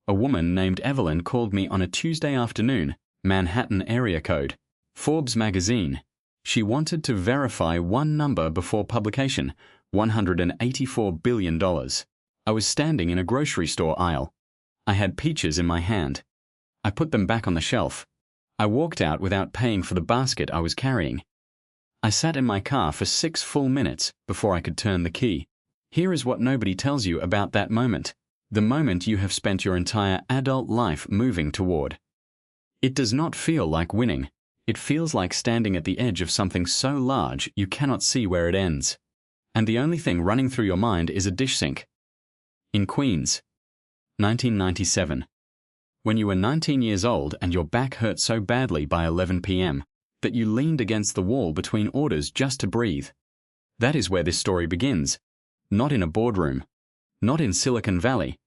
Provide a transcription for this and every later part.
A woman named Evelyn called me on a Tuesday afternoon, Manhattan area code. Forbes magazine. She wanted to verify one number before publication, $184 billion. I was standing in a grocery store aisle. I had peaches in my hand. I put them back on the shelf. I walked out without paying for the basket I was carrying. I sat in my car for 6 full minutes before I could turn the key. Here is what nobody tells you about that moment. The moment you have spent your entire adult life moving toward. It does not feel like winning. It feels like standing at the edge of something so large you cannot see where it ends. And the only thing running through your mind is a dish sink. In Queens, 1997. When you were 19 years old and your back hurt so badly by 11 p.m. that you leaned against the wall between orders just to breathe. That is where this story begins. Not in a boardroom. Not in Silicon Valley.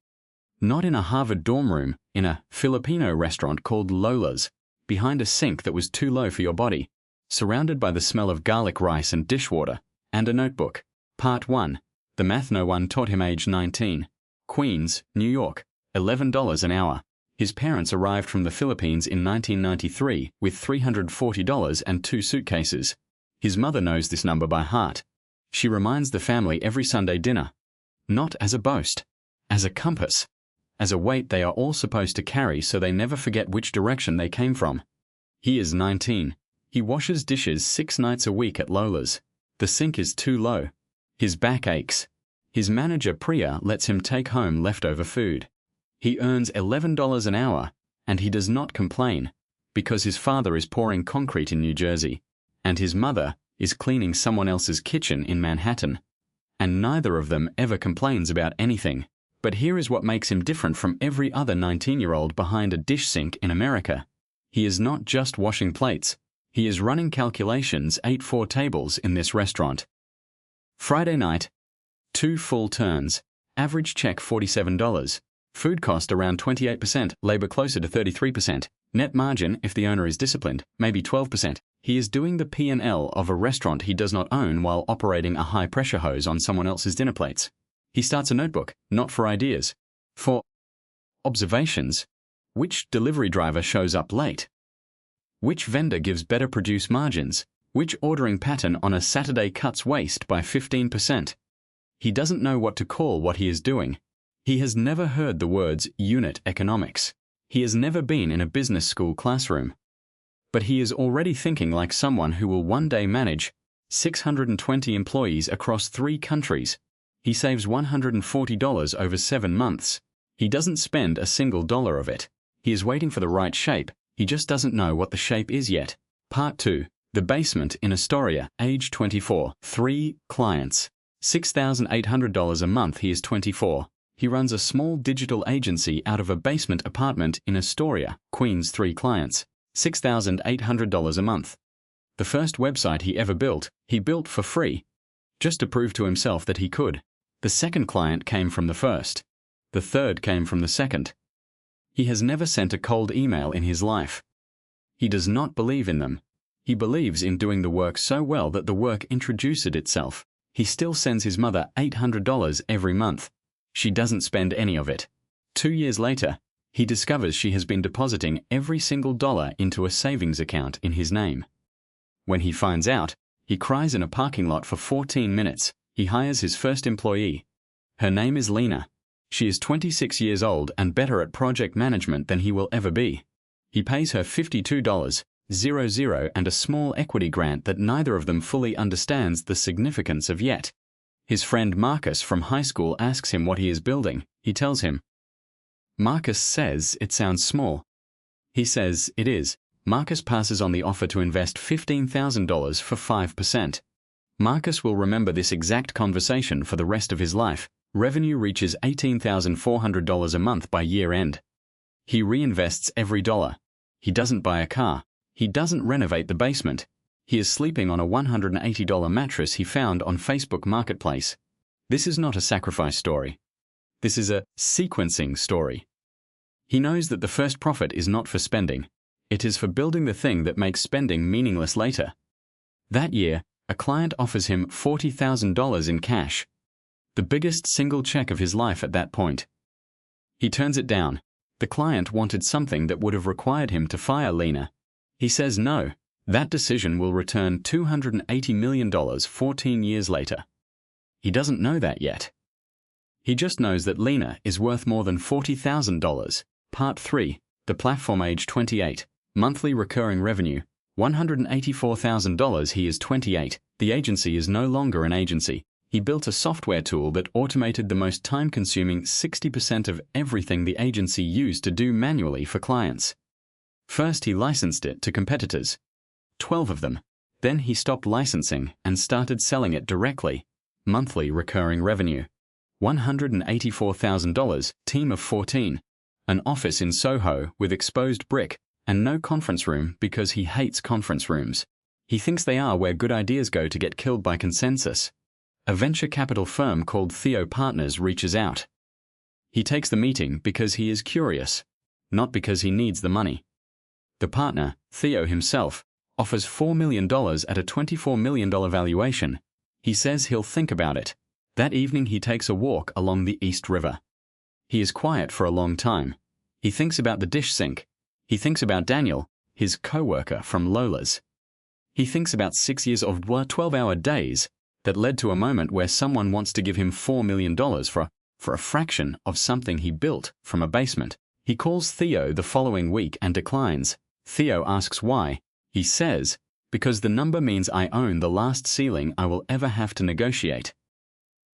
Not in a Harvard dorm room, in a Filipino restaurant called Lola's, behind a sink that was too low for your body, surrounded by the smell of garlic rice and dishwater, and a notebook. Part 1. The math no one taught him, age 19. Queens, New York, $11 an hour. His parents arrived from the Philippines in 1993 with $340 and 2 suitcases. His mother knows this number by heart. She reminds the family every Sunday dinner. Not as a boast, as a compass, as a weight they are all supposed to carry so they never forget which direction they came from. He is 19. He washes dishes 6 nights a week at Lola's. The sink is too low. His back aches. His manager Priya lets him take home leftover food. He earns $11 an hour, and he does not complain, because his father is pouring concrete in New Jersey, and his mother is cleaning someone else's kitchen in Manhattan. And neither of them ever complains about anything. But here is what makes him different from every other 19-year-old behind a dish sink in America. He is not just washing plates. He is running calculations 8-4 tables in this restaurant. Friday night, 2 full turns, average check $47, food cost around 28%, labor closer to 33%, net margin, if the owner is disciplined, maybe 12%. He is doing the P&L of a restaurant he does not own while operating a high-pressure hose on someone else's dinner plates. He starts a notebook, not for ideas, for observations. Which delivery driver shows up late? Which vendor gives better produce margins? Which ordering pattern on a Saturday cuts waste by 15%? He doesn't know what to call what he is doing. He has never heard the words unit economics. He has never been in a business school classroom. But he is already thinking like someone who will one day manage 620 employees across 3 countries. He saves $140 over 7 months. He doesn't spend a single dollar of it. He is waiting for the right shape. He just doesn't know what the shape is yet. Part 2. The basement in Astoria, age 24. 3 clients. $6,800 a month. He is 24. He runs a small digital agency out of a basement apartment in Astoria, Queens. 3 clients. $6,800 a month. The first website he ever built, he built for free, just to prove to himself that he could. The second client came from the first. The third came from the second. He has never sent a cold email in his life. He does not believe in them. He believes in doing the work so well that the work introduced itself. He still sends his mother $800 every month. She doesn't spend any of it. 2 years later, he discovers she has been depositing every single dollar into a savings account in his name. When he finds out, he cries in a parking lot for 14 minutes. He hires his first employee. Her name is Lena. She is 26 years old and better at project management than he will ever be. He pays her $52.00 and a small equity grant that neither of them fully understands the significance of yet. His friend Marcus from high school asks him what he is building. He tells him. Marcus says it sounds small. He says it is. Marcus passes on the offer to invest $15,000 for 5%. Marcus will remember this exact conversation for the rest of his life. Revenue reaches $18,400 a month by year end. He reinvests every dollar. He doesn't buy a car. He doesn't renovate the basement. He is sleeping on a $180 mattress he found on Facebook Marketplace. This is not a sacrifice story. This is a sequencing story. He knows that the first profit is not for spending. It is for building the thing that makes spending meaningless later. That year, a client offers him $40,000 in cash, the biggest single check of his life at that point. He turns it down. The client wanted something that would have required him to fire Lena. He says no. That decision will return $280 million 14 years later. He doesn't know that yet. He just knows that Lena is worth more than $40,000. Part 3. The platform, age 28. Monthly recurring revenue, $184,000. He is 28. The agency is no longer an agency. He built a software tool that automated the most time-consuming 60% of everything the agency used to do manually for clients. First, he licensed it to competitors, 12 of them. Then he stopped licensing and started selling it directly. Monthly recurring revenue, $184,000, team of 14. An office in Soho with exposed brick and no conference room because he hates conference rooms. He thinks they are where good ideas go to get killed by consensus. A venture capital firm called Theo Partners reaches out. He takes the meeting because he is curious, not because he needs the money. The partner, Theo himself, offers $4 million at a $24 million valuation. He says he'll think about it. That evening he takes a walk along the East River. He is quiet for a long time. He thinks about the dish sink. He thinks about Daniel, his co-worker from Lola's. He thinks about 6 years of 12-hour days that led to a moment where someone wants to give him $4 million for a fraction of something he built from a basement. He calls Theo the following week and declines. Theo asks why. He says, because the number means I own the last ceiling I will ever have to negotiate.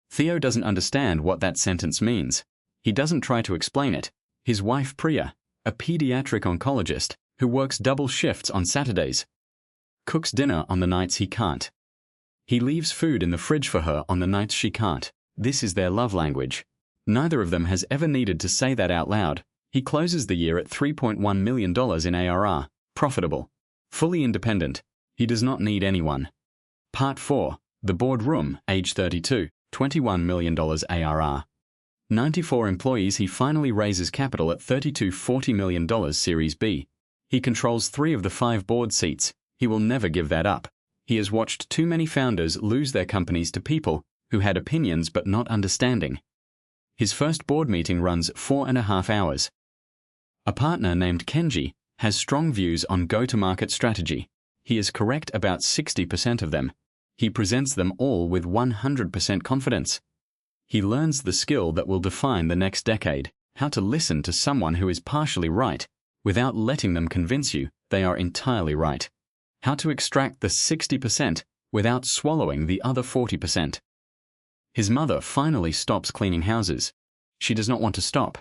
Theo doesn't understand what that sentence means. He doesn't try to explain it. His wife Priya, a pediatric oncologist who works double shifts on Saturdays, cooks dinner on the nights he can't. He leaves food in the fridge for her on the nights she can't. This is their love language. Neither of them has ever needed to say that out loud. He closes the year at $3.1 million in ARR, profitable, fully independent. He does not need anyone. Part 4. The boardroom, age 32, $21 million ARR. 94 employees. He finally raises capital at $40 million Series B. He controls 3 of the 5 board seats. He will never give that up. He has watched too many founders lose their companies to people who had opinions but not understanding. His first board meeting runs 4.5 hours. A partner named Kenji has strong views on go-to-market strategy. He is correct about 60% of them. He presents them all with 100% confidence. He learns the skill that will define the next decade, how to listen to someone who is partially right, without letting them convince you they are entirely right. How to extract the 60% without swallowing the other 40%. His mother finally stops cleaning houses. She does not want to stop.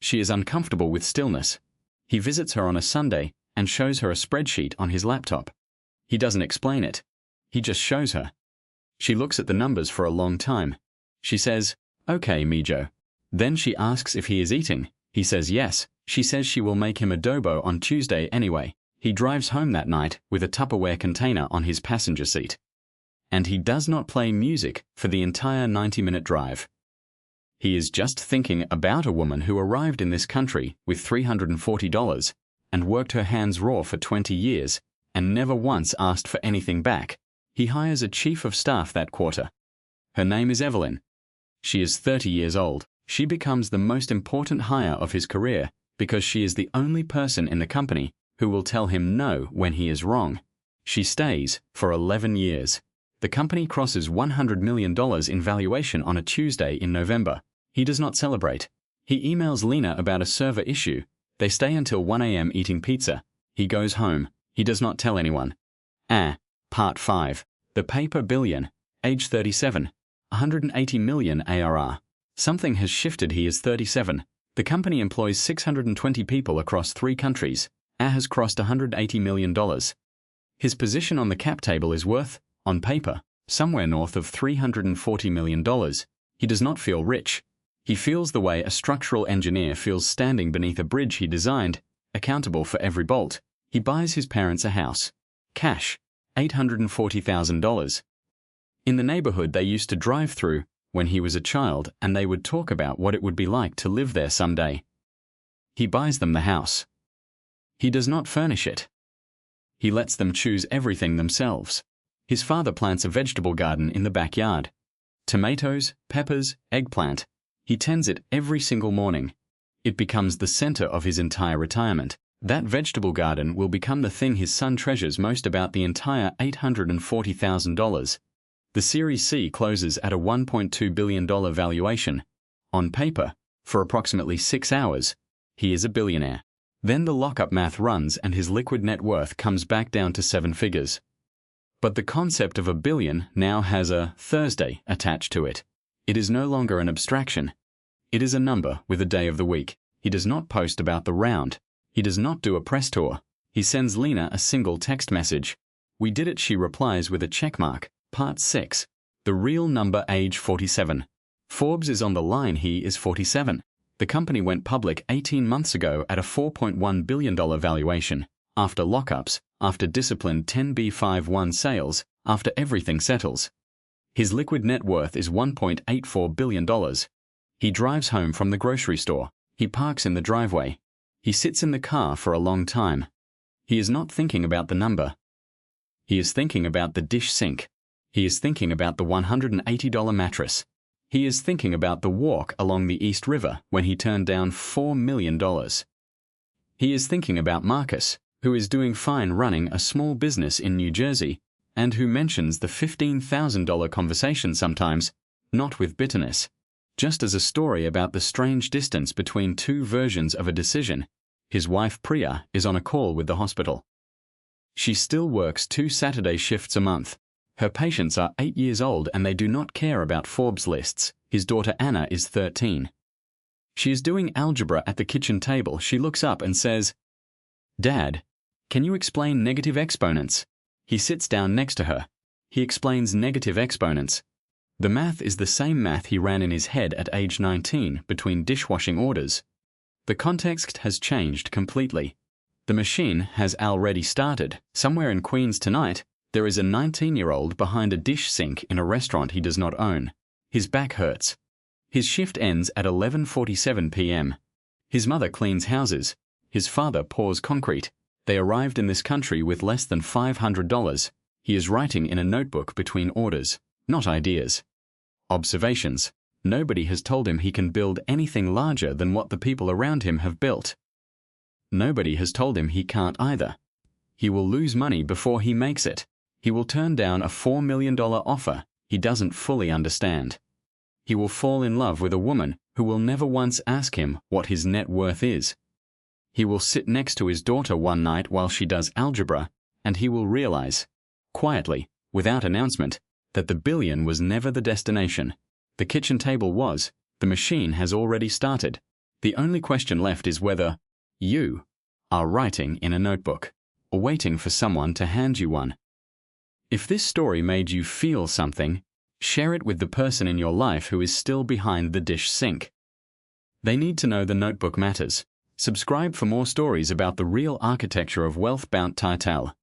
She is uncomfortable with stillness. He visits her on a Sunday and shows her a spreadsheet on his laptop. He doesn't explain it. He just shows her. She looks at the numbers for a long time. She says, "Okay, Mijo." Then she asks if he is eating. He says yes. She says she will make him adobo on Tuesday anyway. He drives home that night with a Tupperware container on his passenger seat. And he does not play music for the entire 90-minute drive. He is just thinking about a woman who arrived in this country with $340 and worked her hands raw for 20 years and never once asked for anything back. He hires a chief of staff that quarter. Her name is Evelyn. She is 30 years old. She becomes the most important hire of his career because she is the only person in the company who will tell him no when he is wrong. She stays for 11 years. The company crosses $100 million in valuation on a Tuesday in November. He does not celebrate. He emails Lena about a server issue. They stay until 1 a.m. eating pizza. He goes home. He does not tell anyone. Part 5. The paper billion, age 37, $180 million ARR. Something has shifted. He is 37. The company employs 620 people across 3 countries. Has crossed $180 million. His position on the cap table is worth, on paper, somewhere north of $340 million. He does not feel rich. He feels the way a structural engineer feels standing beneath a bridge he designed, accountable for every bolt. He buys his parents a house. Cash, $840,000. In the neighborhood they used to drive through when he was a child, and they would talk about what it would be like to live there someday. He buys them the house. He does not furnish it. He lets them choose everything themselves. His father plants a vegetable garden in the backyard. Tomatoes, peppers, eggplant. He tends it every single morning. It becomes the center of his entire retirement. That vegetable garden will become the thing his son treasures most about the entire $840,000. The Series C closes at a $1.2 billion valuation. On paper, for approximately 6 hours, he is a billionaire. Then the lockup math runs and his liquid net worth comes back down to 7 figures. But the concept of a billion now has a Thursday attached to it. It is no longer an abstraction. It is a number with a day of the week. He does not post about the round. He does not do a press tour. He sends Lena a single text message. "We did it," she replies with a checkmark. Part 6. The real number, age 47. Forbes is on the line. He is 47. The company went public 18 months ago at a $4.1 billion valuation. After lockups, after disciplined 10b5-1 sales, after everything settles. His liquid net worth is $1.84 billion. He drives home from the grocery store. He parks in the driveway. He sits in the car for a long time. He is not thinking about the number. He is thinking about the dish sink. He is thinking about the $180 mattress. He is thinking about the walk along the East River when he turned down $4 million. He is thinking about Marcus, who is doing fine running a small business in New Jersey, and who mentions the $15,000 conversation sometimes, not with bitterness, just as a story about the strange distance between two versions of a decision. His wife Priya is on a call with the hospital. She still works 2 Saturday shifts a month. Her patients are 8 years old and they do not care about Forbes lists. His daughter Anna is 13. She is doing algebra at the kitchen table. She looks up and says, "Dad, can you explain negative exponents?" He sits down next to her. He explains negative exponents. The math is the same math he ran in his head at age 19 between dishwashing orders. The context has changed completely. The machine has already started. Somewhere in Queens tonight, there is a 19-year-old behind a dish sink in a restaurant he does not own. His back hurts. His shift ends at 11:47 p.m. His mother cleans houses. His father pours concrete. They arrived in this country with less than $500. He is writing in a notebook between orders, not ideas. Observations. Nobody has told him he can build anything larger than what the people around him have built. Nobody has told him he can't either. He will lose money before he makes it. He will turn down a $4 million offer he doesn't fully understand. He will fall in love with a woman who will never once ask him what his net worth is. He will sit next to his daughter one night while she does algebra, and he will realize, quietly, without announcement, that the billion was never the destination. The kitchen table was. The machine has already started. The only question left is whether you are writing in a notebook or waiting for someone to hand you one. If this story made you feel something, share it with the person in your life who is still behind the dish sink. They need to know the notebook matters. Subscribe for more stories about the real architecture of wealth. Bount Title.